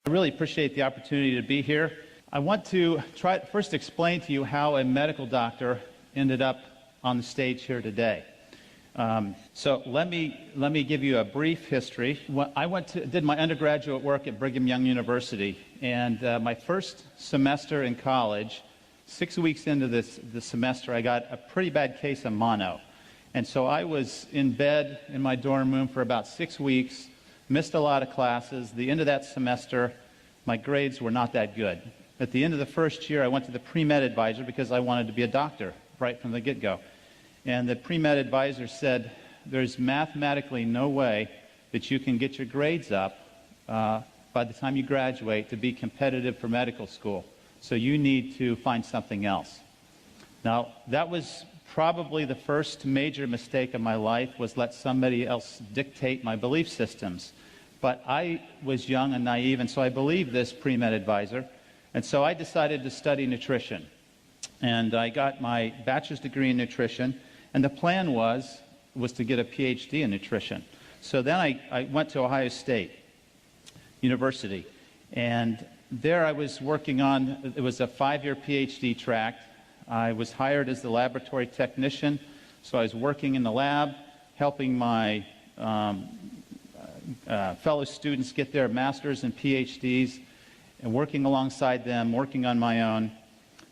I really appreciate the opportunity to be here. I want to first explain to you how a medical doctor ended up on the stage here today. So let me give you a brief history. I did my undergraduate work at Brigham Young University, and my first semester in college, 6 weeks into the semester, I got a pretty bad case of mono. And so I was in bed in my dorm room for about 6 weeks, missed a lot of classes. The end of that semester, my grades were not that good. At the end of the first year, I went to the pre-med advisor because I wanted to be a doctor right from the get-go. And the pre-med advisor said, there's mathematically no way that you can get your grades up by the time you graduate to be competitive for medical school. So you need to find something else. Now, that was probably the first major mistake of my life, was let somebody else dictate my belief systems. But I was young and naive, and so I believed this pre-med advisor. And so I decided to study nutrition. And I got my bachelor's degree in nutrition, and the plan was to get a PhD in nutrition. So then I went to Ohio State University, and there I was working on, it was a 5-year PhD track. I was hired as the laboratory technician, so I was working in the lab, helping my fellow students get their master's and PhDs, and working alongside them, working on my own.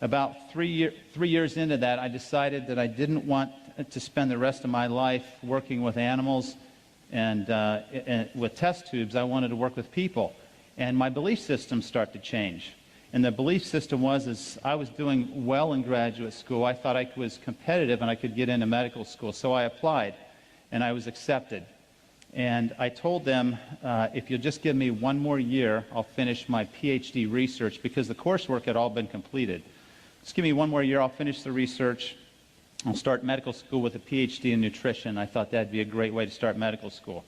About 3 years into that, I decided that I didn't want to spend the rest of my life working with animals and with test tubes. I wanted to work with people. And my belief system started to change. And the belief system was, I was doing well in graduate school. I thought I was competitive and I could get into medical school. So I applied, and I was accepted. And I told them, if you'll just give me 1 more year, I'll finish my PhD research, because the coursework had all been completed. Just give me 1 more year, I'll finish the research. I'll start medical school with a PhD in nutrition. I thought that'd be a great way to start medical school.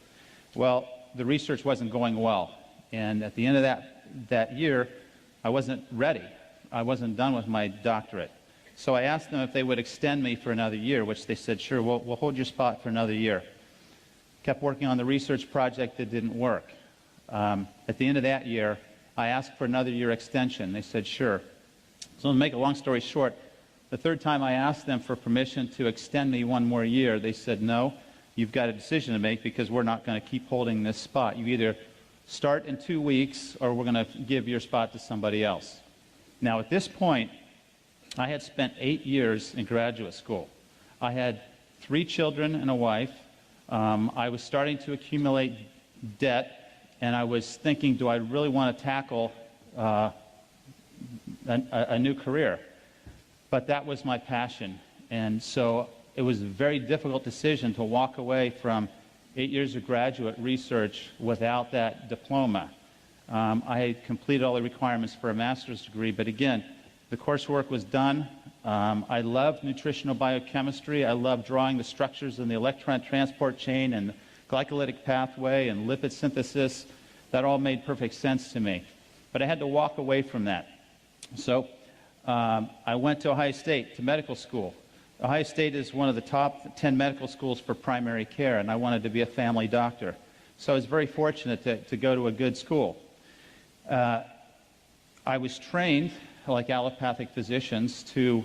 Well, the research wasn't going well. And at the end of that year, I wasn't ready. I wasn't done with my doctorate. So I asked them if they would extend me for another year, which they said, sure, we'll hold your spot for another year. Kept working on the research project that didn't work. At the end of that year, I asked for another year extension. They said, sure. So to make a long story short, the third time I asked them for permission to extend me 1 more year, they said, no, you've got a decision to make, because we're not going to keep holding this spot. You either start in 2 weeks, or we're going to give your spot to somebody else. Now, at this point, I had spent 8 years in graduate school. I had 3 children and a wife. I was starting to accumulate debt, and I was thinking, do I really want to tackle a new career? But that was my passion, and so it was a very difficult decision to walk away from 8 years of graduate research without that diploma. I had completed all the requirements for a master's degree, but again, the coursework was done. I loved nutritional biochemistry. I loved drawing the structures in the electron transport chain and the glycolytic pathway and lipid synthesis. That all made perfect sense to me. But I had to walk away from that. So I went to Ohio State to medical school. Ohio State is one of the top 10 medical schools for primary care, and I wanted to be a family doctor. So I was very fortunate to go to a good school. I was trained, like allopathic physicians, to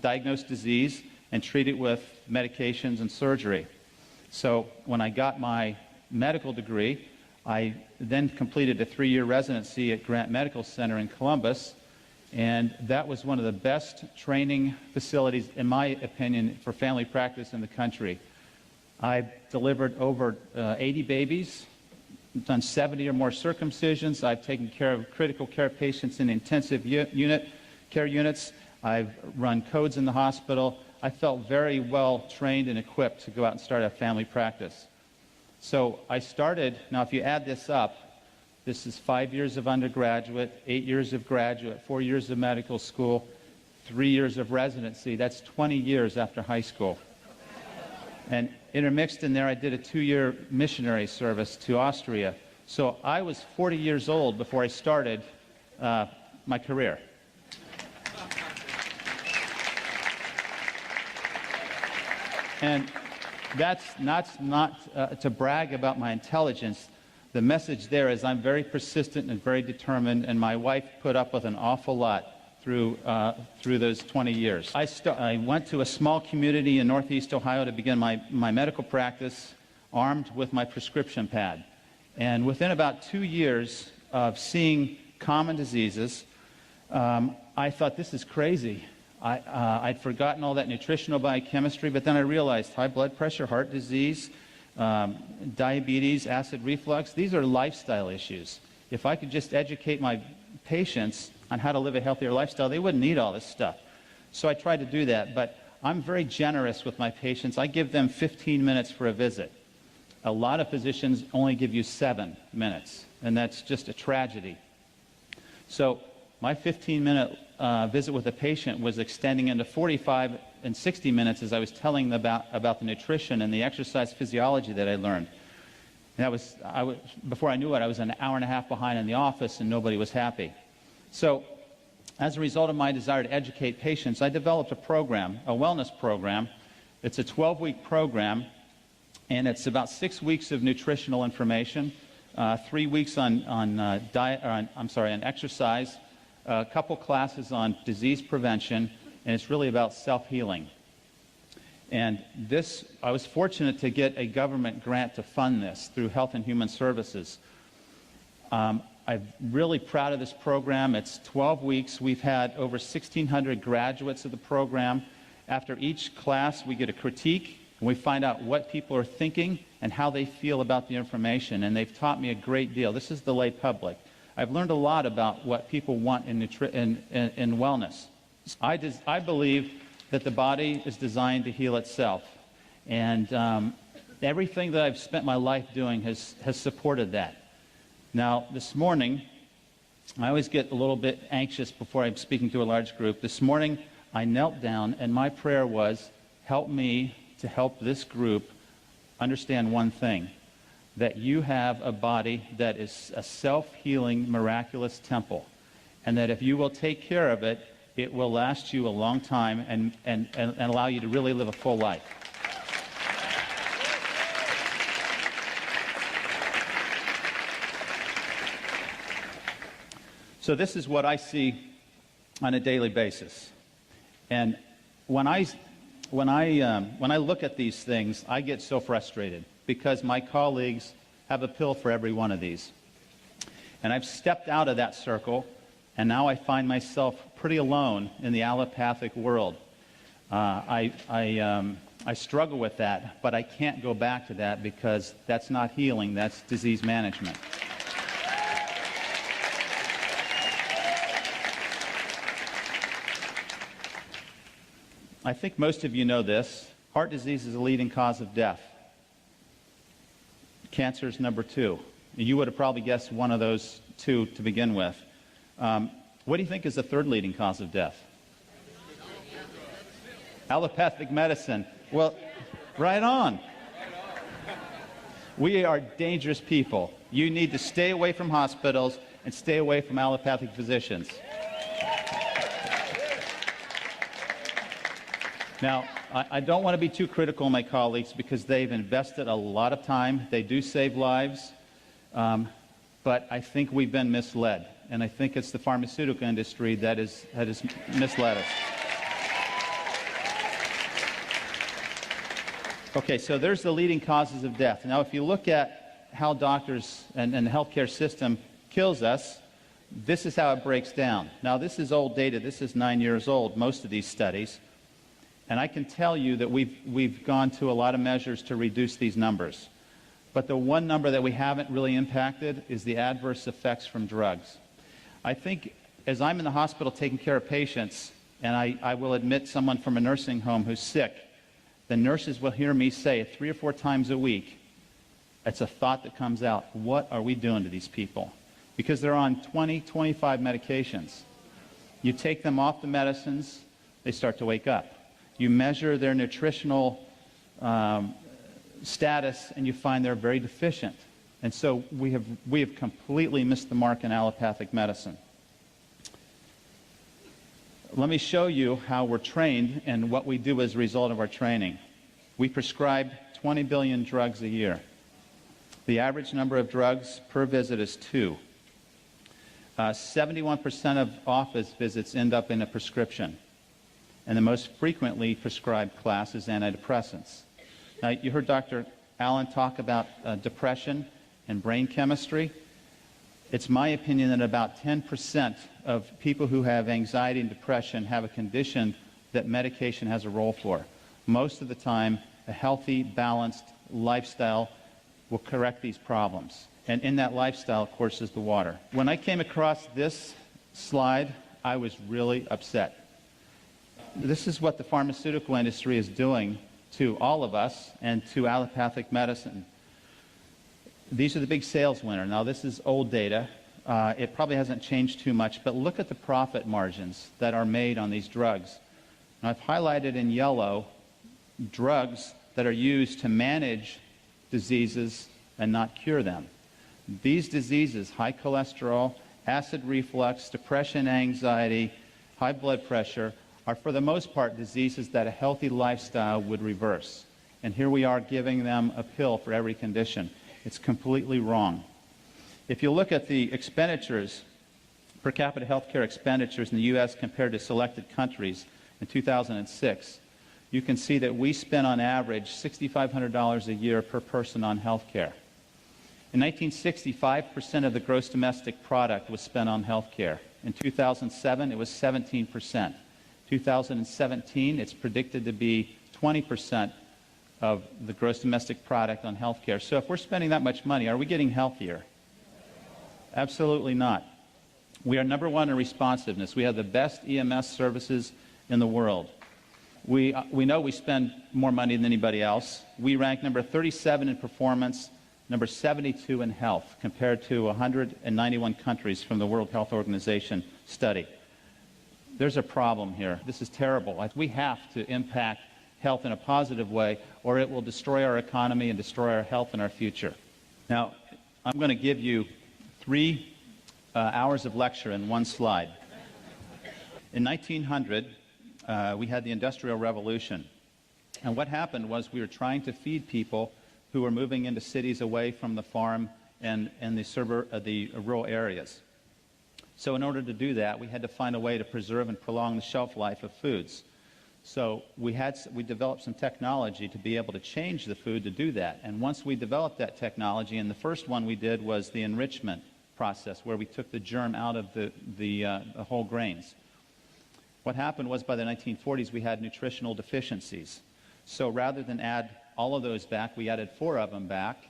diagnose disease and treat it with medications and surgery. So when I got my medical degree, I then completed a 3-year residency at Grant Medical Center in Columbus, and that was one of the best training facilities, in my opinion, for family practice in the country. I delivered over 80 babies, done 70 or more circumcisions. I've taken care of critical care patients in intensive care units. I've run codes in the hospital. I felt very well trained and equipped to go out and start a family practice. So I started, now if you add this up, this is 5 years of undergraduate, 8 years of graduate, 4 years of medical school, 3 years of residency. That's 20 years after high school. And intermixed in there, I did a 2-year missionary service to Austria. So I was 40 years old before I started my career. And that's not to brag about my intelligence. The message there is I'm very persistent and very determined, and my wife put up with an awful lot through those 20 years. I went to a small community in Northeast Ohio to begin my medical practice, armed with my prescription pad. And within about 2 years of seeing common diseases, I thought, this is crazy. I'd forgotten all that nutritional biochemistry, but then I realized high blood pressure, heart disease, diabetes, acid reflux, these are lifestyle issues. If I could just educate my patients on how to live a healthier lifestyle, they wouldn't need all this stuff. So I tried to do that, but I'm very generous with my patients. I give them 15 minutes for a visit. A lot of physicians only give you 7 minutes, and that's just a tragedy. So my 15-minute visit with a patient was extending into 45 and 60 minutes as I was telling them about the nutrition and the exercise physiology that I learned. And before I knew it, I was an hour and a half behind in the office, and nobody was happy. So as a result of my desire to educate patients, I developed a program, a wellness program. It's a 12-week program, and it's about 6 weeks of nutritional information, 3 weeks on exercise, a couple classes on disease prevention, and it's really about self-healing. And this, I was fortunate to get a government grant to fund this through Health and Human Services. I'm really proud of this program. It's 12 weeks. We've had over 1,600 graduates of the program. After each class, we get a critique, and we find out what people are thinking and how they feel about the information. And they've taught me a great deal. This is the lay public. I've learned a lot about what people want in wellness. I believe that the body is designed to heal itself. And everything that I've spent my life doing has supported that. Now, this morning, I always get a little bit anxious before I'm speaking to a large group. This morning, I knelt down, and my prayer was, help me to help this group understand one thing, that you have a body that is a self-healing, miraculous temple, and that if you will take care of it, it will last you a long time and allow you to really live a full life. So this is what I see on a daily basis. And when I look at these things, I get so frustrated because my colleagues have a pill for every one of these. And I've stepped out of that circle, and now I find myself pretty alone in the allopathic world. I struggle with that, but I can't go back to that because that's not healing, that's disease management. I think most of you know this. Heart disease is the leading cause of death. Cancer is number 2. You would have probably guessed one of those 2 to begin with. What do you think is the 3rd leading cause of death? Allopathic medicine. Well, right on. We are dangerous people. You need to stay away from hospitals and stay away from allopathic physicians. Now, I don't want to be too critical of my colleagues because they've invested a lot of time. They do save lives, but I think we've been misled. And I think it's the pharmaceutical industry that has misled us. Okay, so there's the leading causes of death. Now, if you look at how doctors and the healthcare system kills us, this is how it breaks down. Now, this is old data. This is 9 years old, most of these studies. And I can tell you that we've gone to a lot of measures to reduce these numbers. But the one number that we haven't really impacted is the adverse effects from drugs. I think as I'm in the hospital taking care of patients, and I will admit someone from a nursing home who's sick, the nurses will hear me say 3 or 4 times a week, it's a thought that comes out, what are we doing to these people? Because they're on 20, 25 medications. You take them off the medicines, they start to wake up. You measure their nutritional status, and you find they're very deficient. And so we have completely missed the mark in allopathic medicine. Let me show you how we're trained and what we do as a result of our training. We prescribe 20 billion drugs a year. The average number of drugs per visit is 2. 71% of office visits end up in a prescription, and the most frequently prescribed class is antidepressants. Now, you heard Dr. Allen talk about depression and brain chemistry. It's my opinion that about 10% of people who have anxiety and depression have a condition that medication has a role for. Most of the time, a healthy, balanced lifestyle will correct these problems. And in that lifestyle, of course, is the water. When I came across this slide, I was really upset. This is what the pharmaceutical industry is doing to all of us and to allopathic medicine. These are the big sales winners. Now, this is old data. It probably hasn't changed too much, but look at the profit margins that are made on these drugs. Now, I've highlighted in yellow drugs that are used to manage diseases and not cure them. These diseases, high cholesterol, acid reflux, depression, anxiety, high blood pressure, are for the most part diseases that a healthy lifestyle would reverse. And here we are giving them a pill for every condition. It's completely wrong. If you look at the expenditures, per capita healthcare expenditures in the U.S. compared to selected countries in 2006, you can see that we spend on average $6,500 a year per person on healthcare. In 1960, 5% of the gross domestic product was spent on healthcare. In 2007, it was 17%. 2017, it's predicted to be 20% of the gross domestic product on healthcare. So if we're spending that much money, are we getting healthier? Absolutely not. We are number one in responsiveness. We have the best EMS services in the world. We know we spend more money than anybody else. We rank number 37 in performance, number 72 in health, compared to 191 countries from the World Health Organization study. There's a problem here. This is terrible. We have to impact health in a positive way, or it will destroy our economy and destroy our health and our future. Now, I'm going to give you 3 hours of lecture in one slide. In 1900, we had the Industrial Revolution. And what happened was we were trying to feed people who were moving into cities away from the farm and the rural areas. So in order to do that, we had to find a way to preserve and prolong the shelf life of foods. So we developed some technology to be able to change the food to do that. And once we developed that technology, and the first one we did was the enrichment process, where we took the germ out of the whole grains. What happened was by the 1940s, we had nutritional deficiencies. So rather than add all of those back, we added 4 of them back.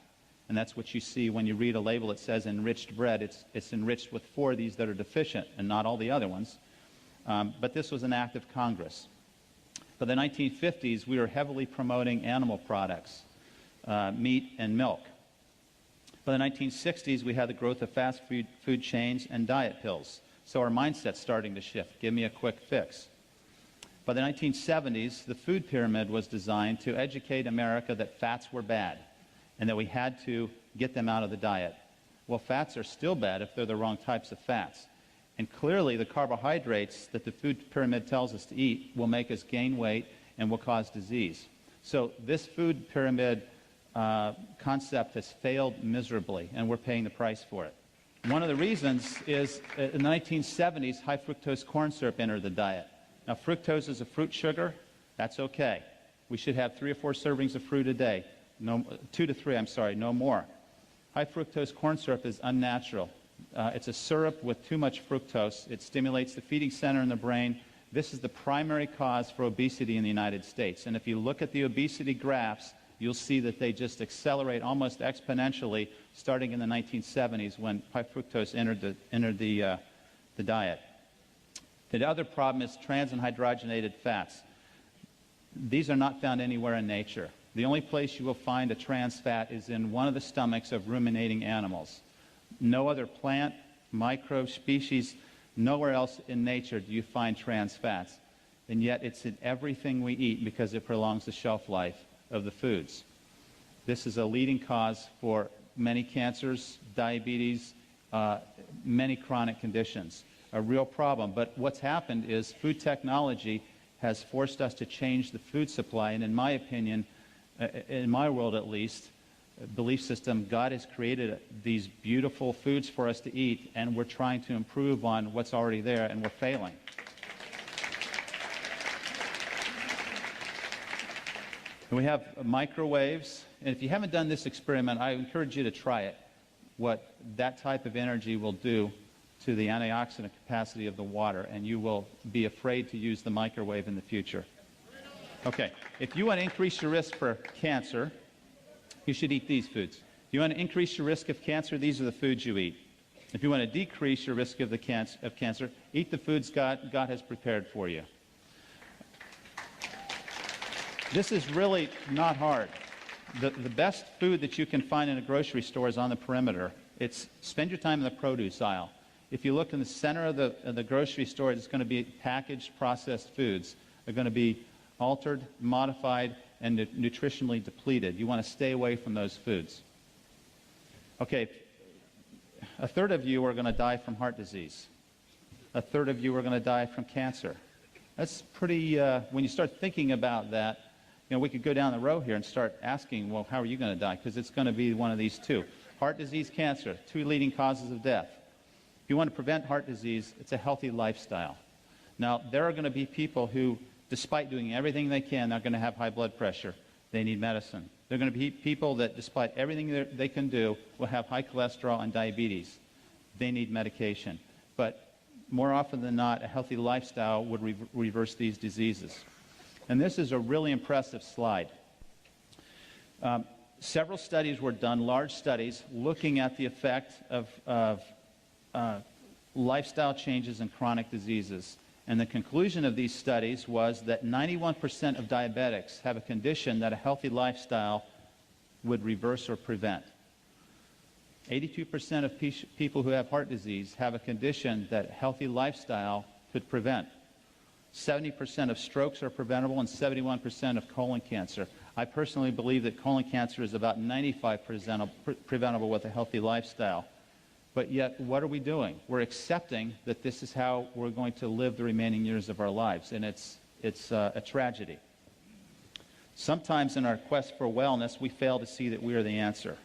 And that's what you see when you read a label that says enriched bread. It's enriched with 4 of these that are deficient and not all the other ones. But this was an act of Congress. By the 1950s, we were heavily promoting animal products, meat and milk. By the 1960s, we had the growth of fast food chains and diet pills. So our mindset's starting to shift. Give me a quick fix. By the 1970s, the food pyramid was designed to educate America that fats were bad and that we had to get them out of the diet. Well, fats are still bad if they're the wrong types of fats. And clearly, the carbohydrates that the food pyramid tells us to eat will make us gain weight and will cause disease. So this food pyramid concept has failed miserably, and we're paying the price for it. One of the reasons is in the 1970s, high fructose corn syrup entered the diet. Now, fructose is a fruit sugar. That's okay. We should have 3 or 4 servings of fruit a day. 2 to 3, no more. High fructose corn syrup is unnatural. It's a syrup with too much fructose. It stimulates the feeding center in the brain. This is the primary cause for obesity in the United States. And if you look at the obesity graphs, you'll see that they just accelerate almost exponentially starting in the 1970s when high fructose entered the diet. The other problem is trans and hydrogenated fats. These are not found anywhere in nature. The only place you will find a trans fat is in one of the stomachs of ruminating animals. No other plant, microbe, species, nowhere else in nature do you find trans fats. And yet it's in everything we eat because it prolongs the shelf life of the foods. This is a leading cause for many cancers, diabetes, many chronic conditions. A real problem. But what's happened is food technology has forced us to change the food supply, and in my opinion, in my world at least, belief system, God has created these beautiful foods for us to eat, and we're trying to improve on what's already there, and we're failing. And we have microwaves, and if you haven't done this experiment, I encourage you to try it, what that type of energy will do to the antioxidant capacity of the water, and you will be afraid to use the microwave in the future. Okay, if you want to increase your risk for cancer, you should eat these foods. If you want to increase your risk of cancer, these are the foods you eat. If you want to decrease your risk of cancer, eat the foods God has prepared for you. This is really not hard. The best food that you can find in a grocery store is on the perimeter. Spend your time in the produce aisle. If you look in the center of the grocery store, it's going to be packaged, processed foods. They're going to be altered, modified, and nutritionally depleted. You want to stay away from those foods. Okay, a third of you are going to die from heart disease. A third of you are going to die from cancer. That's pretty, when you start thinking about that, we could go down the row here and start asking, well, how are you going to die? Because it's going to be one of these two. Heart disease, cancer, two leading causes of death. If you want to prevent heart disease, it's a healthy lifestyle. Now, there are going to be people who, despite doing everything they can, they're going to have high blood pressure. They need medicine. There are going to be people that, despite everything they can do, will have high cholesterol and diabetes. They need medication. But more often than not, a healthy lifestyle would reverse these diseases. And this is a really impressive slide. Several studies were done, large studies, looking at the effect of lifestyle changes in chronic diseases. And the conclusion of these studies was that 91% of diabetics have a condition that a healthy lifestyle would reverse or prevent. 82% of people who have heart disease have a condition that a healthy lifestyle could prevent. 70% of strokes are preventable, and 71% of colon cancer. I personally believe that colon cancer is about 95% preventable with a healthy lifestyle. But yet, what are we doing? We're accepting that this is how we're going to live the remaining years of our lives, and it's a tragedy. Sometimes in our quest for wellness, we fail to see that we are the answer.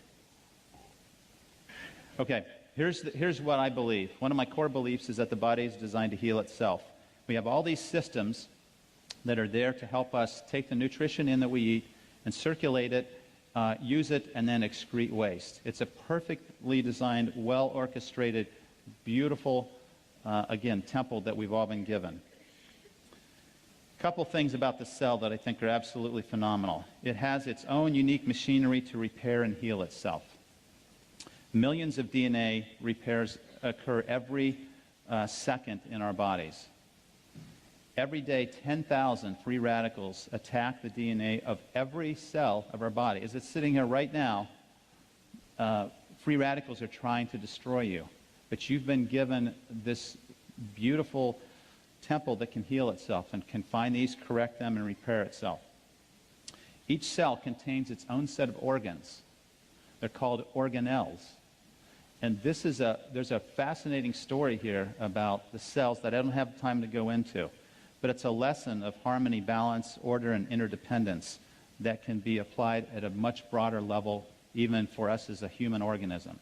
Okay, here's what I believe. One of my core beliefs is that the body is designed to heal itself. We have all these systems that are there to help us take the nutrition in that we eat and circulate it, use it, and then excrete waste. It's a perfectly designed, well-orchestrated, beautiful, again, temple that we've all been given. A couple things about the cell that I think are absolutely phenomenal. It has its own unique machinery to repair and heal itself. Millions of DNA repairs occur every second in our bodies. Every day, 10,000 free radicals attack the DNA of every cell of our body. As it's sitting here right now, free radicals are trying to destroy you. But you've been given this beautiful temple that can heal itself and can find these, correct them, and repair itself. Each cell contains its own set of organs. They're called organelles. And there's a fascinating story here about the cells that I don't have time to go into. But it's a lesson of harmony, balance, order, and interdependence that can be applied at a much broader level, even for us as a human organism.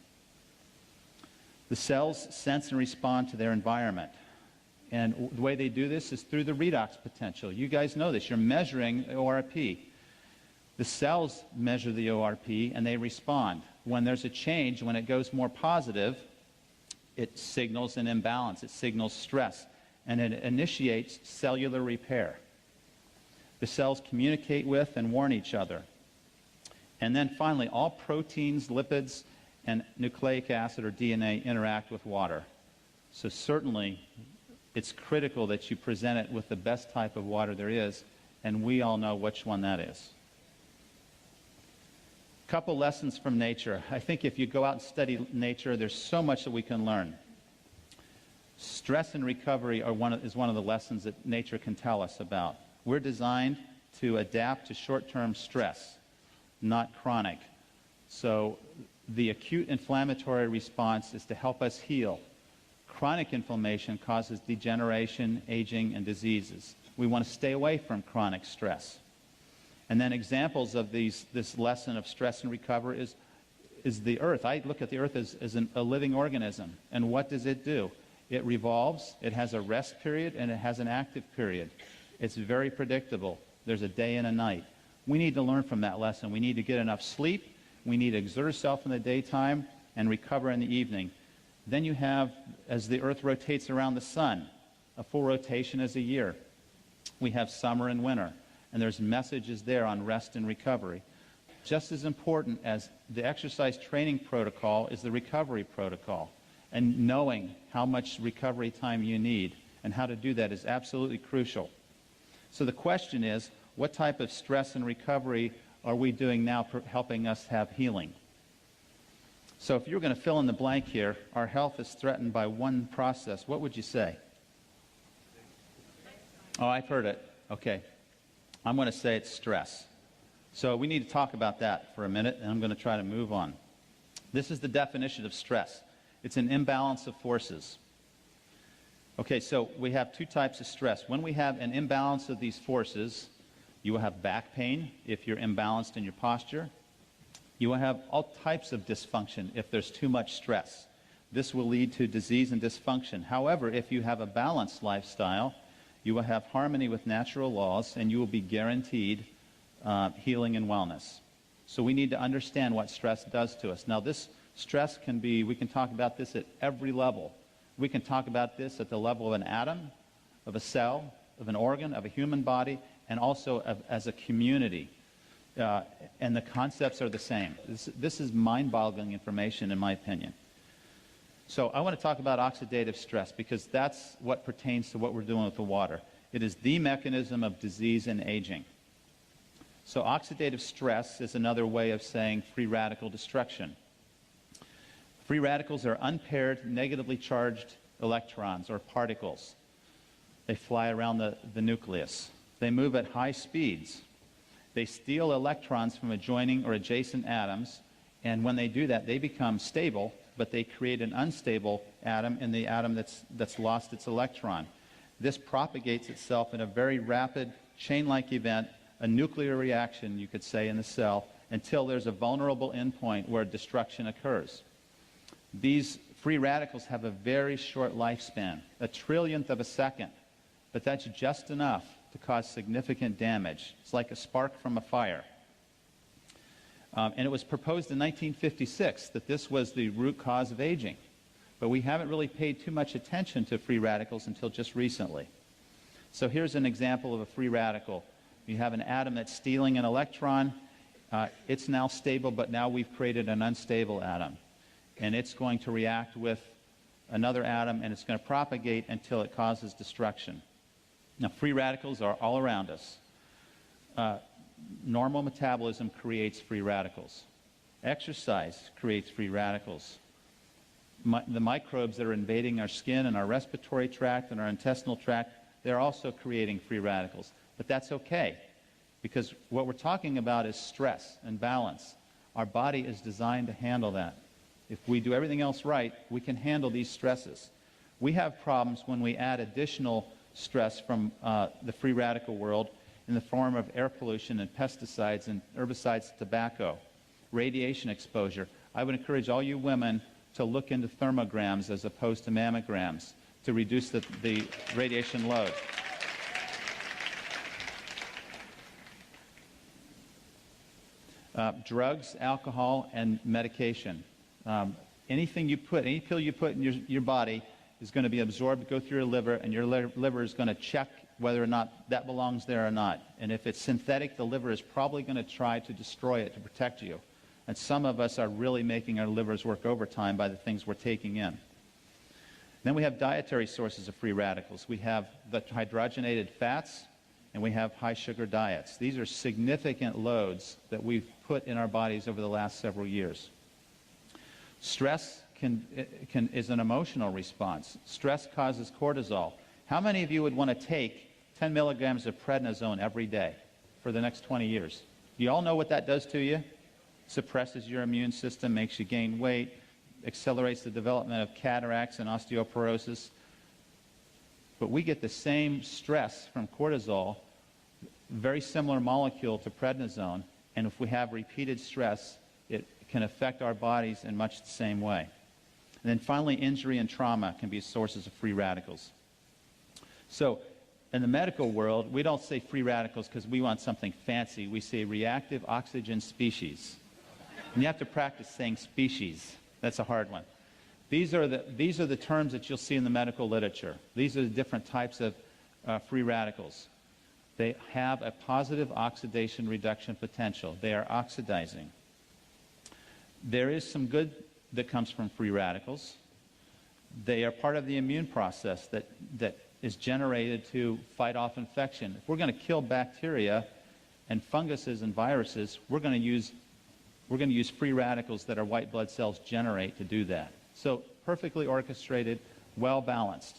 The cells sense and respond to their environment. And the way they do this is through the redox potential. You guys know this. You're measuring ORP. The cells measure the ORP, and they respond. When there's a change, when it goes more positive, it signals an imbalance. It signals stress. And it initiates cellular repair. The cells communicate with and warn each other. And then finally, all proteins, lipids, and nucleic acid or DNA interact with water. So certainly, it's critical that you present it with the best type of water there is, and we all know which one that is. A couple lessons from nature. I think if you go out and study nature, there's so much that we can learn. Stress and recovery is one of the lessons that nature can tell us about. We're designed to adapt to short-term stress, not chronic. So the acute inflammatory response is to help us heal. Chronic inflammation causes degeneration, aging, and diseases. We want to stay away from chronic stress. And then examples of this lesson of stress and recovery is is the Earth. I look at the Earth as a living organism. And what does it do? It revolves, it has a rest period, and it has an active period. It's very predictable. There's a day and a night. We need to learn from that lesson. We need to get enough sleep. We need to exert ourselves in the daytime and recover in the evening. Then you have, as the Earth rotates around the sun, a full rotation is a year. We have summer and winter, and there's messages there on rest and recovery. Just as important as the exercise training protocol is the recovery protocol. And knowing how much recovery time you need and how to do that is absolutely crucial. So the question is, what type of stress and recovery are we doing now helping us have healing? So if you're going to fill in the blank here, our health is threatened by one process. What would you say? Oh, I've heard it. Okay. I'm going to say it's stress. So we need to talk about that for a minute, and I'm going to try to move on. This is the definition of stress. It's an imbalance of forces. Okay, so we have two types of stress. When we have an imbalance of these forces, you will have back pain if you're imbalanced in your posture. You will have all types of dysfunction if there's too much stress. This will lead to disease and dysfunction. However, if you have a balanced lifestyle, you will have harmony with natural laws, and you will be guaranteed healing and wellness. So we need to understand what stress does to us. Now, this stress can be, we can talk about this at every level. We can talk about this at the level of an atom, of a cell, of an organ, of a human body, and also as a community. And the concepts are the same. This is mind-boggling information, in my opinion. So I want to talk about oxidative stress because that's what pertains to what we're doing with the water. It is the mechanism of disease and aging. So oxidative stress is another way of saying free radical destruction. Free radicals are unpaired, negatively charged electrons or particles. They fly around the nucleus. They move at high speeds. They steal electrons from adjoining or adjacent atoms, and when they do that, they become stable, but they create an unstable atom in the atom that's lost its electron. This propagates itself in a very rapid, chain-like event, a nuclear reaction, you could say, in the cell, until there's a vulnerable endpoint where destruction occurs. These free radicals have a very short lifespan, a trillionth of a second, but that's just enough to cause significant damage. It's like a spark from a fire. And it was proposed in 1956 that this was the root cause of aging, but we haven't really paid too much attention to free radicals until just recently. So here's an example of a free radical. You have an atom that's stealing an electron. It's now stable, but now we've created an unstable atom. And it's going to react with another atom, and it's going to propagate until it causes destruction. Now, free radicals are all around us. Normal metabolism creates free radicals. Exercise creates free radicals. The microbes that are invading our skin and our respiratory tract and our intestinal tract, they're also creating free radicals. But that's okay, because what we're talking about is stress and balance. Our body is designed to handle that. If we do everything else right, we can handle these stresses. We have problems when we add additional stress from the free radical world in the form of air pollution and pesticides and herbicides, tobacco, radiation exposure. I would encourage all you women to look into thermograms as opposed to mammograms to reduce the radiation load. Drugs, alcohol, and medication. Any pill you put in your body is going to be absorbed, go through your liver, and your liver is going to check whether or not that belongs there or not. And if it's synthetic, the liver is probably going to try to destroy it to protect you. And some of us are really making our livers work overtime by the things we're taking in. Then we have dietary sources of free radicals. We have the hydrogenated fats, and we have high sugar diets. These are significant loads that we've put in our bodies over the last several years. Stress is an emotional response. Stress causes cortisol. How many of you would want to take 10 milligrams of prednisone every day for the next 20 years? Do you all know what that does to you? Suppresses your immune system, makes you gain weight, accelerates the development of cataracts and osteoporosis. But we get the same stress from cortisol, very similar molecule to prednisone, and if we have repeated stress, it can affect our bodies in much the same way. And then finally, injury and trauma can be sources of free radicals. So in the medical world, we don't say free radicals because we want something fancy. We say reactive oxygen species. And you have to practice saying species. That's a hard one. These are the terms that you'll see in the medical literature. These are the different types of free radicals. They have a positive oxidation reduction potential. They are oxidizing. There is some good that comes from free radicals. They are part of the immune process that is generated to fight off infection. If we're going to kill bacteria and funguses and viruses, we're going to use free radicals that our white blood cells generate to do that. So perfectly orchestrated, well balanced.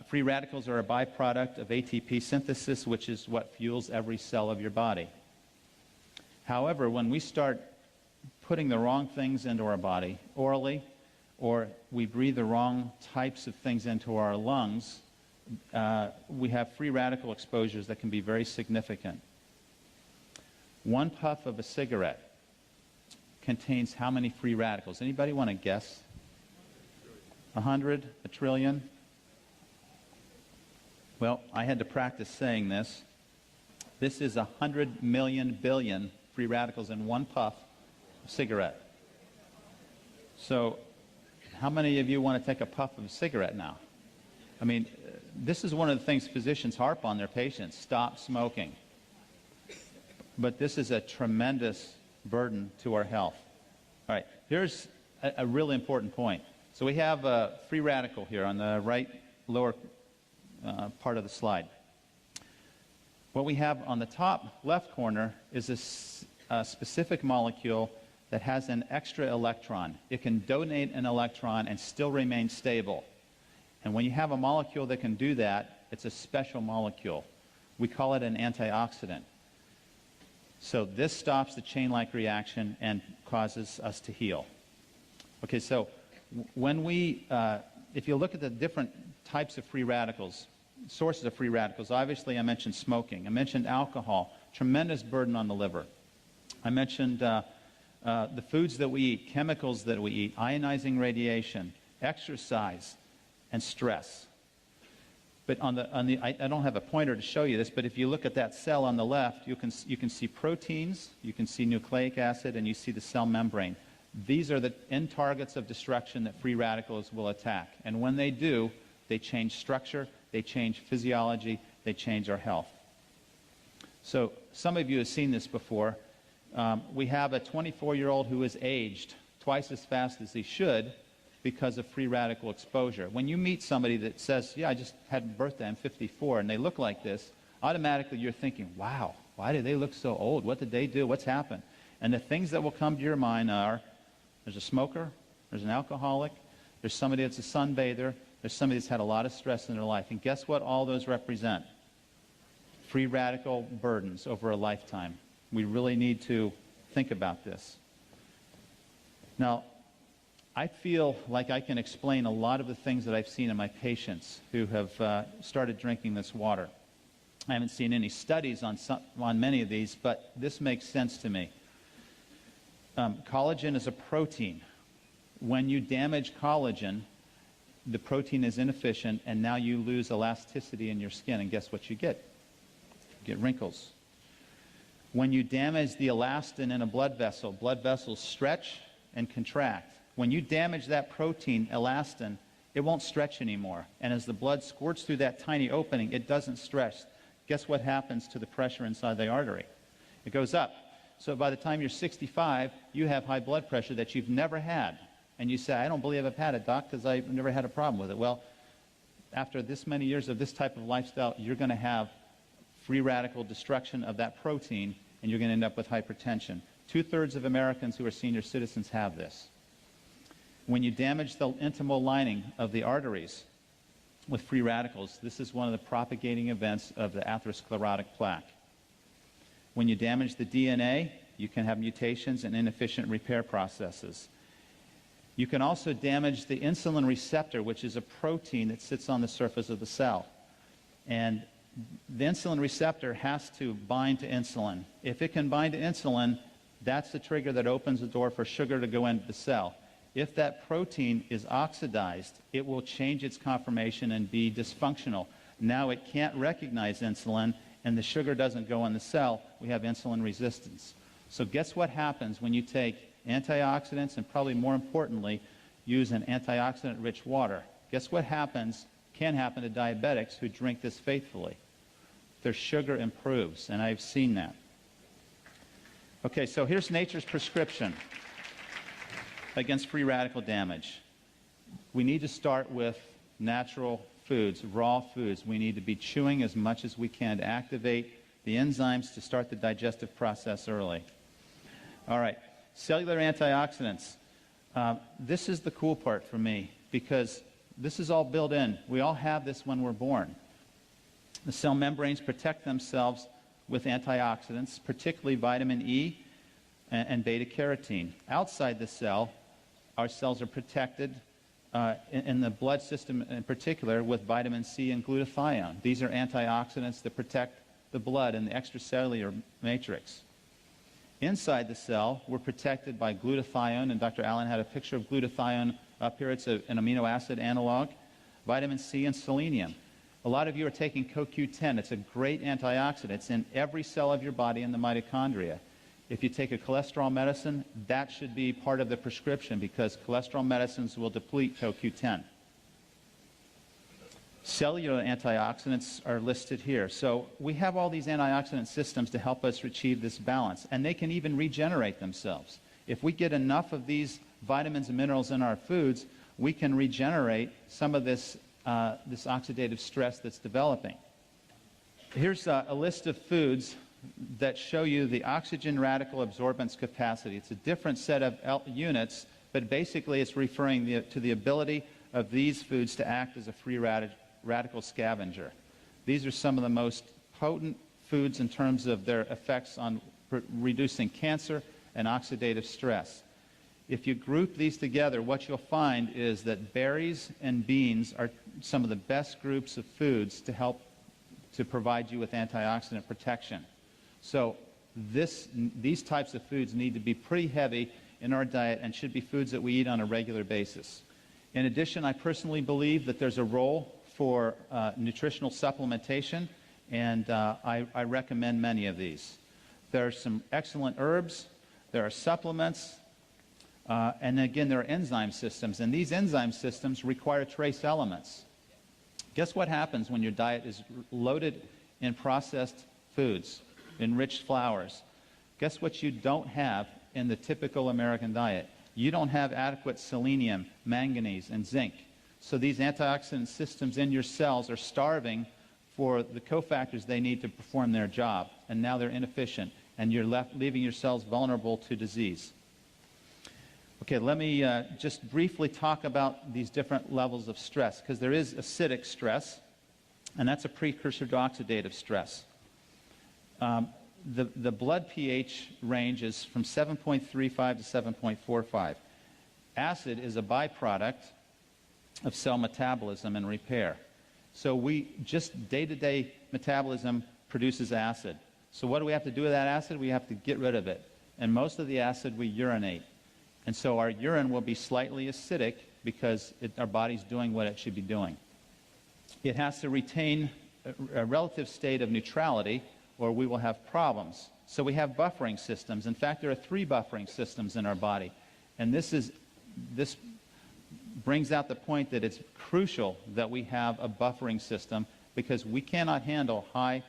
Free radicals are a byproduct of ATP synthesis, which is what fuels every cell of your body. However, when we start putting the wrong things into our body orally, or we breathe the wrong types of things into our lungs, we have free radical exposures that can be very significant. One puff of a cigarette contains how many free radicals? Anybody want to guess? 100? A trillion? Well, I had to practice saying this. This is 100 million billion free radicals in one puff of cigarette. So how many of you want to take a puff of a cigarette now? I mean, this is one of the things physicians harp on their patients: stop smoking. But this is a tremendous burden to our health. All right, here's a really important point. So we have a free radical here on the right lower part of the slide. What we have on the top left corner is a specific molecule that has an extra electron. It can donate an electron and still remain stable. And when you have a molecule that can do that, it's a special molecule. We call it an antioxidant. So this stops the chain-like reaction and causes us to heal. Okay, so when if you look at the different types of free radicals, sources of free radicals, obviously I mentioned smoking. I mentioned alcohol, tremendous burden on the liver. I mentioned the foods that we eat, chemicals that we eat, ionizing radiation, exercise, and stress. But I don't have a pointer to show you this, but if you look at that cell on the left, you can see proteins, you can see nucleic acid, and you see the cell membrane. These are the end targets of destruction that free radicals will attack. And when they do, they change structure, they change physiology, they change our health. So some of you have seen this before. We have a 24-year-old who is aged twice as fast as he should because of free radical exposure. When you meet somebody that says, yeah, I just had a birthday, I'm 54, and they look like this, automatically you're thinking, wow, why do they look so old? What did they do? What's happened? And the things that will come to your mind are, there's a smoker, there's an alcoholic, there's somebody that's a sunbather, there's somebody that's had a lot of stress in their life. And guess what all those represent? Free radical burdens over a lifetime. We really need to think about this. Now, I feel like I can explain a lot of the things that I've seen in my patients who have started drinking this water. I haven't seen any studies on many of these, but this makes sense to me. Collagen is a protein. When you damage collagen, the protein is inefficient, and now you lose elasticity in your skin, and guess what you get? You get wrinkles. When you damage the elastin in a blood vessels stretch and contract. When you damage that protein, elastin, it won't stretch anymore. And as the blood squirts through that tiny opening, it doesn't stretch. Guess what happens to the pressure inside the artery? It goes up. So by the time you're 65, you have high blood pressure that you've never had. And you say, I don't believe I've had it, doc, because I've never had a problem with it. Well, after this many years of this type of lifestyle, you're going to have free radical destruction of that protein, and you're going to end up with hypertension. 2/3 of Americans who are senior citizens have this. When you damage the intimal lining of the arteries with free radicals, this is one of the propagating events of the atherosclerotic plaque. When you damage the DNA, you can have mutations and inefficient repair processes. You can also damage the insulin receptor, which is a protein that sits on the surface of the cell. And the insulin receptor has to bind to insulin. If it can bind to insulin, That's the trigger that opens the door for sugar to go into the cell. If that protein is oxidized, it will change its conformation and be dysfunctional. Now it can't recognize insulin, and the sugar doesn't go in the cell. We have insulin resistance. So guess what happens when you take antioxidants and, probably more importantly, use an antioxidant-rich water? Guess what can happen to diabetics who drink this faithfully? Their sugar improves, and I've seen that. Okay, so here's nature's prescription against free radical damage. We need to start with natural foods, raw foods. We need to be chewing as much as we can to activate the enzymes to start the digestive process early. All right, cellular antioxidants. This is the cool part for me, because this is all built in. We all have this when we're born. The cell membranes protect themselves with antioxidants, particularly vitamin E and beta-carotene. Outside the cell, our cells are protected in the blood system in particular with vitamin C and glutathione. These are antioxidants that protect the blood and the extracellular matrix. Inside the cell, we're protected by glutathione, and Dr. Allen had a picture of glutathione up here. It's an amino acid analog. Vitamin C and selenium. A lot of you are taking CoQ10. It's a great antioxidant. It's in every cell of your body in the mitochondria. If you take a cholesterol medicine, that should be part of the prescription, because cholesterol medicines will deplete CoQ10. Cellular antioxidants are listed here. So we have all these antioxidant systems to help us achieve this balance, and they can even regenerate themselves. If we get enough of these vitamins and minerals in our foods, we can regenerate some of this oxidative stress that's developing. Here's a list of foods that show you the oxygen radical absorbance capacity. It's a different set of units, but basically it's referring to the ability of these foods to act as a free radical scavenger. These are some of the most potent foods in terms of their effects on reducing cancer and oxidative stress. If you group these together, what you'll find is that berries and beans are some of the best groups of foods to help to provide you with antioxidant protection. So these types of foods need to be pretty heavy in our diet and should be foods that we eat on a regular basis. In addition, I personally believe that there's a role for nutritional supplementation, and I recommend many of these. There are some excellent herbs, there are supplements, and again, there are enzyme systems, and these enzyme systems require trace elements. Guess what happens when your diet is loaded in processed foods, enriched flours? Guess what you don't have in the typical American diet? You don't have adequate selenium, manganese, and zinc. So these antioxidant systems in your cells are starving for the cofactors they need to perform their job, and now they're inefficient, and you're leaving your cells vulnerable to disease. Okay, let me just briefly talk about these different levels of stress, because there is acidic stress, and that's a precursor to oxidative stress. The blood pH range is from 7.35 to 7.45. Acid is a byproduct of cell metabolism and repair. So just day-to-day metabolism produces acid. So what do we have to do with that acid? We have to get rid of it. And most of the acid we urinate. And so our urine will be slightly acidic because our body's doing what it should be doing. It has to retain a relative state of neutrality, or we will have problems. So we have buffering systems. In fact, there are 3 buffering systems in our body. And this brings out the point that it's crucial that we have a buffering system, because we cannot handle high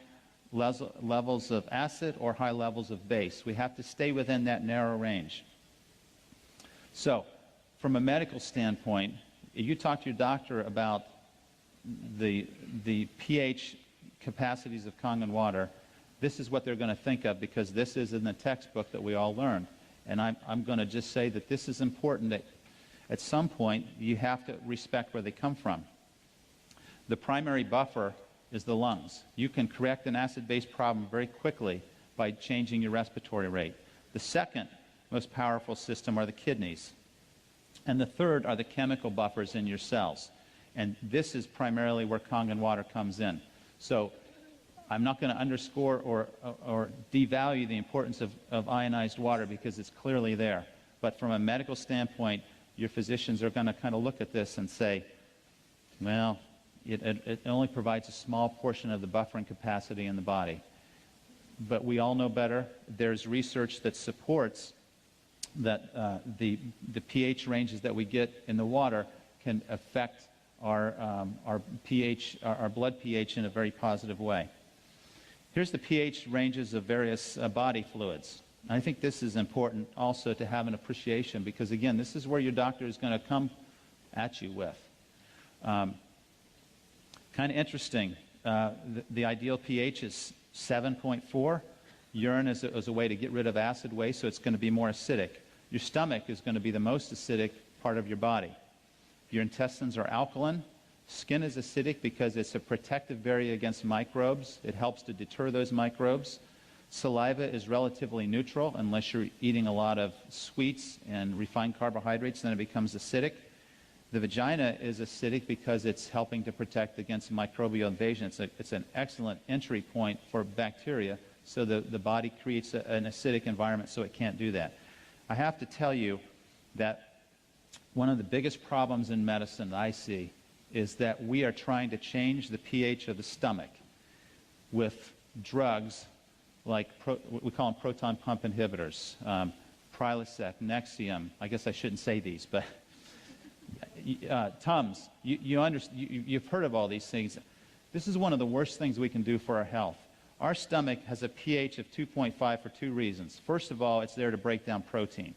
levels of acid or high levels of base. We have to stay within that narrow range. So, from a medical standpoint, if you talk to your doctor about the pH capacities of Kangen water, this is what they're going to think of, because this is in the textbook that we all learn. And I'm going to just say that this is important, that at some point you have to respect where they come from. The primary buffer is the lungs. You can correct an acid-base problem very quickly by changing your respiratory rate. The second most powerful system are the kidneys. And the third are the chemical buffers in your cells. And this is primarily where Kangen water comes in. So I'm not going to underscore or devalue the importance of ionized water because it's clearly there. But from a medical standpoint, your physicians are going to kind of look at this and say, well, it only provides a small portion of the buffering capacity in the body. But we all know better. There's research that supports that the pH ranges that we get in the water can affect our pH, our blood pH in a very positive way. Here's the pH ranges of various body fluids. I think this is important also to have an appreciation because, again, this is where your doctor is going to come at you with. Kind of interesting. The ideal pH is 7.4. Urine is a way to get rid of acid waste, so it's going to be more acidic. Your stomach is going to be the most acidic part of your body. Your intestines are alkaline. Skin is acidic because it's a protective barrier against microbes. It helps to deter those microbes. Saliva is relatively neutral unless you're eating a lot of sweets and refined carbohydrates, then it becomes acidic. The vagina is acidic because it's helping to protect against microbial invasion. It's an excellent entry point for bacteria, so the body creates an acidic environment so it can't do that. I have to tell you that one of the biggest problems in medicine that I see is that we are trying to change the pH of the stomach with drugs like, we call them proton pump inhibitors, Prilosec, Nexium. I guess I shouldn't say these, but Tums. You've heard of all these things. This is one of the worst things we can do for our health. Our stomach has a pH of 2.5 for two reasons. First of all, it's there to break down protein.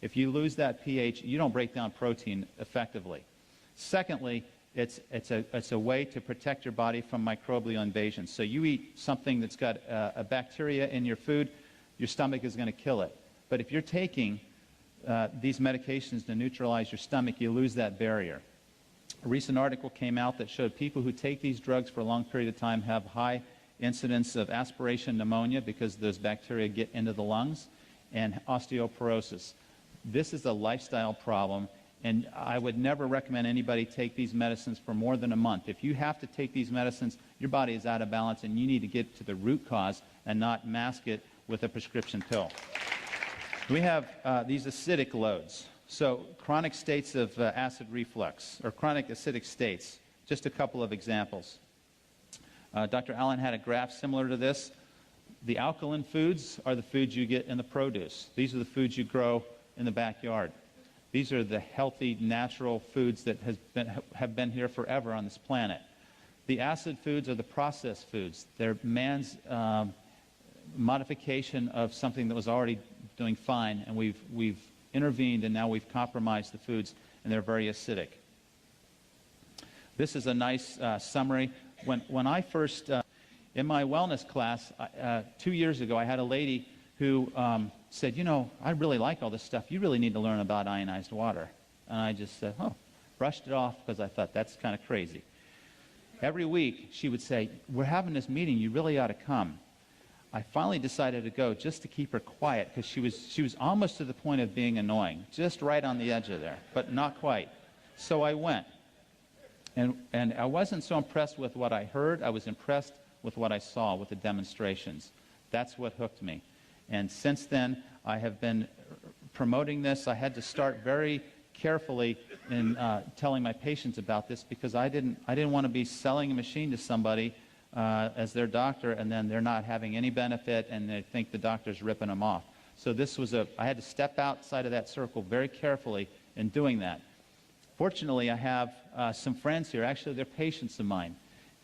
If you lose that pH, you don't break down protein effectively. Secondly, it's a way to protect your body from microbial invasion. So you eat something that's got a bacteria in your food, your stomach is going to kill it. But if you're taking these medications to neutralize your stomach, you lose that barrier. A recent article came out that showed people who take these drugs for a long period of time have high incidence of aspiration pneumonia because those bacteria get into the lungs, and osteoporosis. This is a lifestyle problem, and I would never recommend anybody take these medicines for more than a month. If you have to take these medicines, your body is out of balance, and you need to get to the root cause and not mask it with a prescription pill. We have these acidic loads. So chronic states of acid reflux, or chronic acidic states. Just a couple of examples. Dr. Allen had a graph similar to this. The alkaline foods are the foods you get in the produce. These are the foods you grow in the backyard. These are the healthy, natural foods that have been here forever on this planet. The acid foods are the processed foods. They're man's modification of something that was already doing fine, and we've intervened, and now we've compromised the foods, and they're very acidic. This is a nice summary. When I first, in my wellness class 2 years ago, I had a lady who said, you know, I really like all this stuff. You really need to learn about ionized water. And I just said, oh, brushed it off because I thought that's kind of crazy. Every week she would say, we're having this meeting, you really ought to come. I finally decided to go just to keep her quiet because she was almost to the point of being annoying, just right on the edge of there, but not quite. So I went. And I wasn't so impressed with what I heard. I was impressed with what I saw with the demonstrations. That's what hooked me. And since then, I have been promoting this. I had to start very carefully in telling my patients about this because I didn't want to be selling a machine to somebody as their doctor, and then they're not having any benefit, and they think the doctor's ripping them off. So this was I had to step outside of that circle very carefully in doing that. Fortunately, I have some friends here. Actually, they're patients of mine.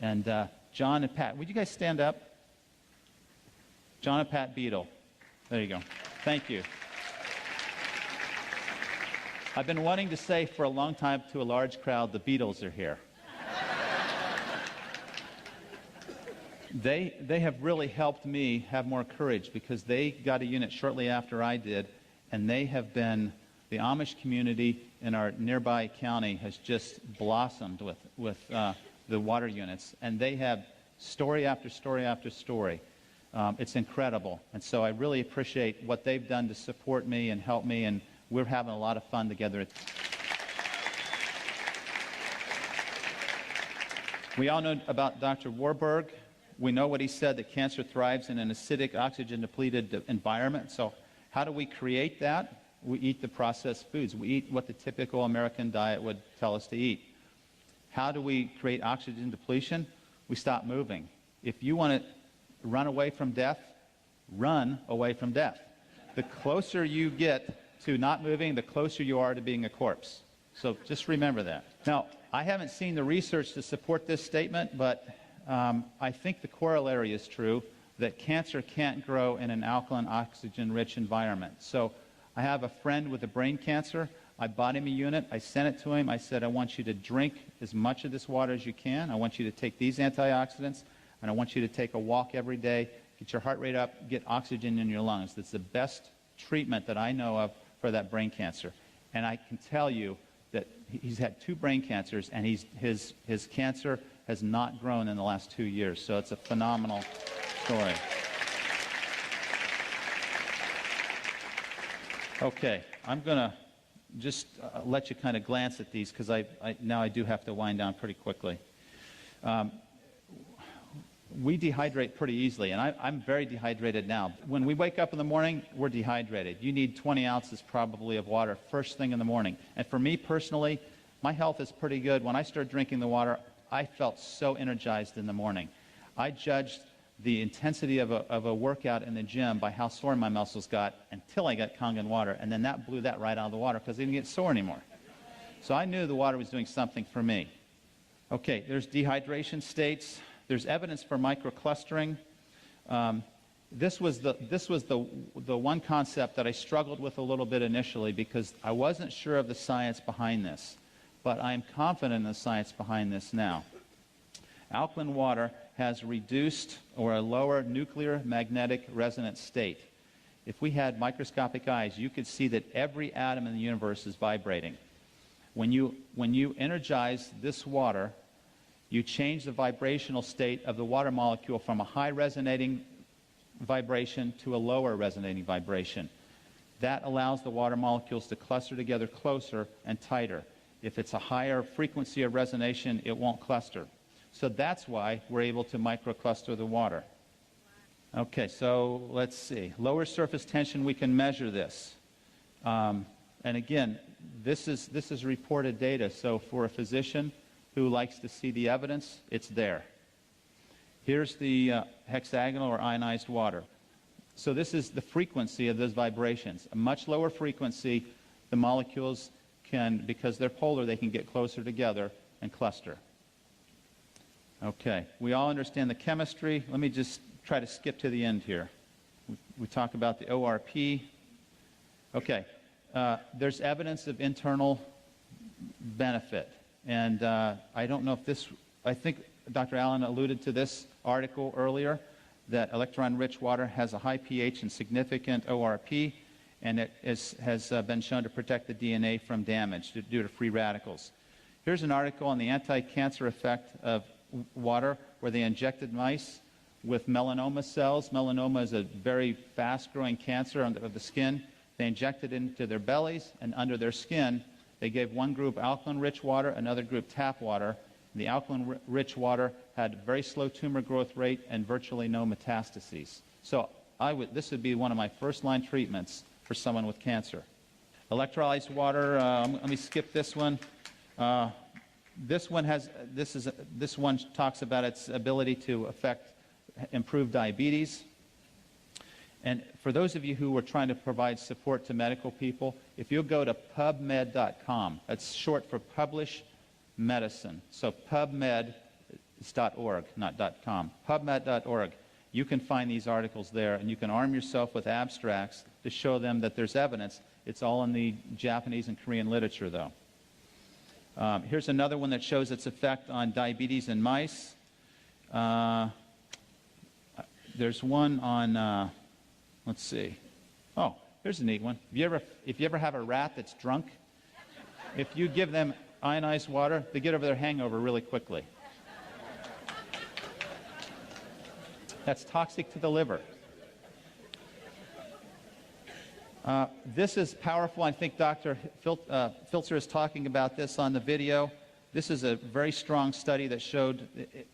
And John and Pat. Would you guys stand up? John and Pat Beadle. There you go. Thank you. I've been wanting to say for a long time to a large crowd, the Beatles are here. They have really helped me have more courage because they got a unit shortly after I did, and they have been, the Amish community in our nearby county has just blossomed with the water units, and they have story after story after story. It's incredible, and so I really appreciate what they've done to support me and help me, and we're having a lot of fun together. We all know about Dr. Warburg. We know what he said, that cancer thrives in an acidic, oxygen-depleted environment. So how do we create that? We eat the processed foods. We eat what the typical American diet would tell us to eat. How do we create oxygen depletion? We stop moving. If you want to run away from death, run away from death. The closer you get to not moving, the closer you are to being a corpse. So just remember that. Now, I haven't seen the research to support this statement, but I think the corollary is true, that cancer can't grow in an alkaline, oxygen-rich environment. So I have a friend with a brain cancer. I bought him a unit. I sent it to him. I said, I want you to drink as much of this water as you can. I want you to take these antioxidants, and I want you to take a walk every day, get your heart rate up, get oxygen in your lungs. That's the best treatment that I know of for that brain cancer. And I can tell you that he's had 2 brain cancers, and his cancer has not grown in the last 2 years. So it's a phenomenal story. Okay, I'm going to just let you kind of glance at these, because now I do have to wind down pretty quickly. We dehydrate pretty easily, and I'm very dehydrated now. When we wake up in the morning, we're dehydrated. You need 20 ounces probably of water first thing in the morning. And for me personally, my health is pretty good. When I started drinking the water, I felt so energized in the morning. I judged the intensity of a workout in the gym by how sore my muscles got until I got Kangen water, and then that blew that right out of the water because I didn't get sore anymore. So I knew the water was doing something for me. Okay, there's dehydration states. There's evidence for microclustering. This was the one concept that I struggled with a little bit initially because I wasn't sure of the science behind this, but I'm confident in the science behind this now. Alkaline water has reduced or a lower nuclear magnetic resonance state. If we had microscopic eyes, you could see that every atom in the universe is vibrating. When you energize this water, you change the vibrational state of the water molecule from a high resonating vibration to a lower resonating vibration. That allows the water molecules to cluster together closer and tighter. If it's a higher frequency of resonation, it won't cluster. So that's why we're able to microcluster the water. Okay, so let's see. Lower surface tension, we can measure this. And again, this is reported data. So for a physician who likes to see the evidence, it's there. Here's the hexagonal or ionized water. So this is the frequency of those vibrations. A much lower frequency, the molecules can, because they're polar, they can get closer together and cluster. Okay, we all understand the chemistry. Let me just try to skip to the end here. We talk about the ORP. Okay, there's evidence of internal benefit. And I don't know if this, I think Dr. Allen alluded to this article earlier, that electron-rich water has a high pH and significant ORP, and it has been shown to protect the DNA from damage due to free radicals. Here's an article on the anti-cancer effect of water where they injected mice with melanoma cells. Melanoma is a very fast-growing cancer of the skin. They injected it into their bellies, and under their skin, they gave one group alkaline-rich water, another group tap water. The alkaline-rich water had very slow tumor growth rate and virtually no metastases. So this would be one of my first-line treatments for someone with cancer. Electrolyzed water, let me skip this one. This one talks about its ability to improve diabetes. And for those of you who are trying to provide support to medical people, if you'll go to PubMed.com, that's short for Publish Medicine. So PubMed is .org, not .com. PubMed.org. You can find these articles there, and you can arm yourself with abstracts to show them that there's evidence. It's all in the Japanese and Korean literature, though. Here's another one that shows its effect on diabetes in mice. There's one on, let's see. Oh, here's a neat one. If you ever have a rat that's drunk, if you give them ionized water, they get over their hangover really quickly. That's toxic to the liver. This is powerful. I think Dr. Filzer is talking about this on the video. This is a very strong study that showed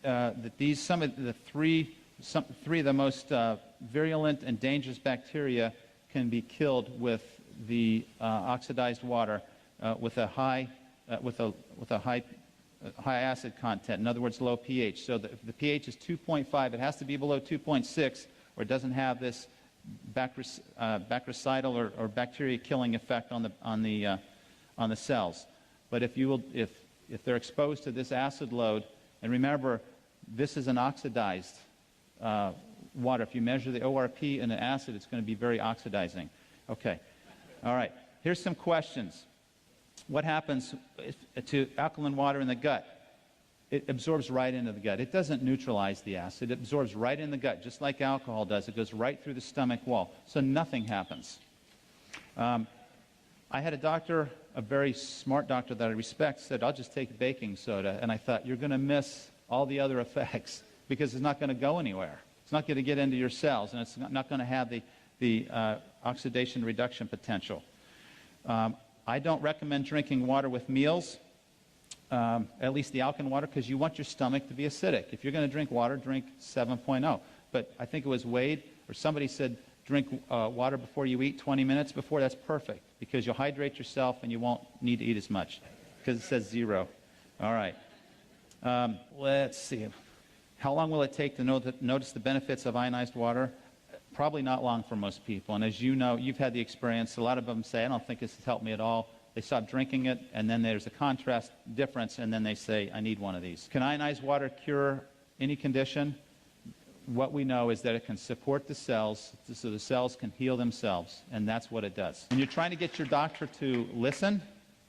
that some of the three of the most virulent and dangerous bacteria can be killed with the oxidized water with a high acid content. In other words, low pH. So if the pH is 2.5, it has to be below 2.6, or it doesn't have this bactericidal or bacteria killing effect on the cells. But if they're exposed to this acid load, and remember, this is an oxidized water. If you measure the ORP in an acid, it's going to be very oxidizing. Okay. All right. Here's some questions. What happens to alkaline water in the gut? It absorbs right into the gut. It doesn't neutralize the acid. It absorbs right in the gut, just like alcohol does. It goes right through the stomach wall. So nothing happens. I had a doctor, a very smart doctor that I respect, said, I'll just take baking soda. And I thought, you're going to miss all the other effects because it's not going to go anywhere. It's not going to get into your cells, and it's not going to have the oxidation reduction potential. I don't recommend drinking water with meals. At least the alkaline water, because you want your stomach to be acidic. If you're going to drink water, drink 7.0. But I think it was Wade or somebody said drink water before you eat 20 minutes before. That's perfect, because you'll hydrate yourself and you won't need to eat as much, because it says 0. All right. Let's see. How long will it take to notice the benefits of ionized water? Probably not long for most people. And as you know, you've had the experience. A lot of them say, I don't think this has helped me at all. They stop drinking it, and then there's a contrast difference, and then they say, I need one of these. Can ionized water cure any condition? What we know is that it can support the cells, so the cells can heal themselves, and that's what it does. When you're trying to get your doctor to listen,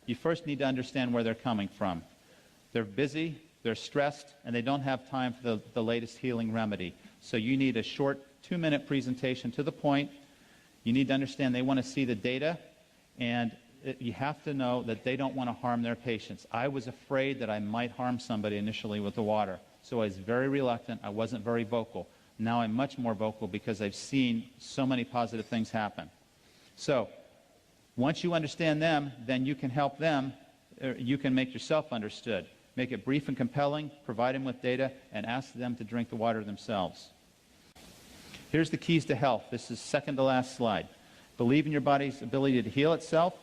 you first need to understand where they're coming from. They're busy, they're stressed, and they don't have time for the latest healing remedy. So you need a short 2-minute presentation to the point. You need to understand they want to see the data, and you have to know that they don't want to harm their patients. I was afraid that I might harm somebody initially with the water, so I was very reluctant. I wasn't very vocal. Now I'm much more vocal because I've seen so many positive things happen. So once you understand them, then you can help them. You can make yourself understood. Make it brief and compelling, provide them with data, and ask them to drink the water themselves. Here's the keys to health. This is second to last slide. Believe in your body's ability to heal itself.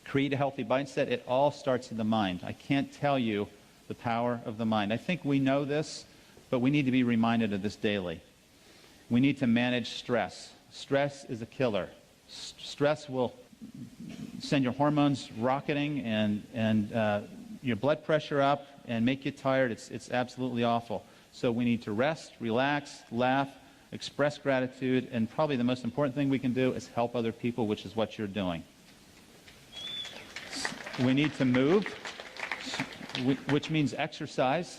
Create a healthy mindset. It all starts in the mind. I can't tell you the power of the mind. I think we know this, but we need to be reminded of this daily. We need to manage stress. Stress is a killer. Stress will send your hormones rocketing and your blood pressure up and make you tired. It's absolutely awful. So we need to rest, relax, laugh, express gratitude, and probably the most important thing we can do is help other people, which is what you're doing. We need to move, which means exercise.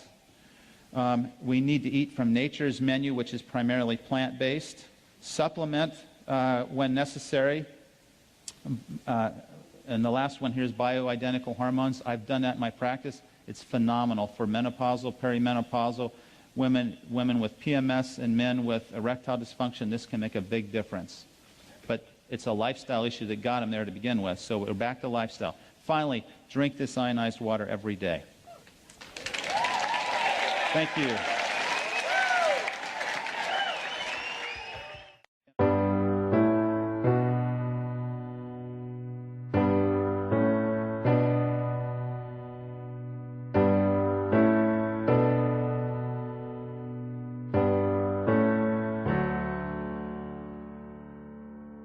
We need to eat from nature's menu, which is primarily plant-based. Supplement when necessary. And the last one here is bioidentical hormones. I've done that in my practice. It's phenomenal for menopausal, perimenopausal, women with PMS and men with erectile dysfunction. This can make a big difference. But it's a lifestyle issue that got them there to begin with. So we're back to lifestyle. Finally, drink this ionized water every day. Thank you.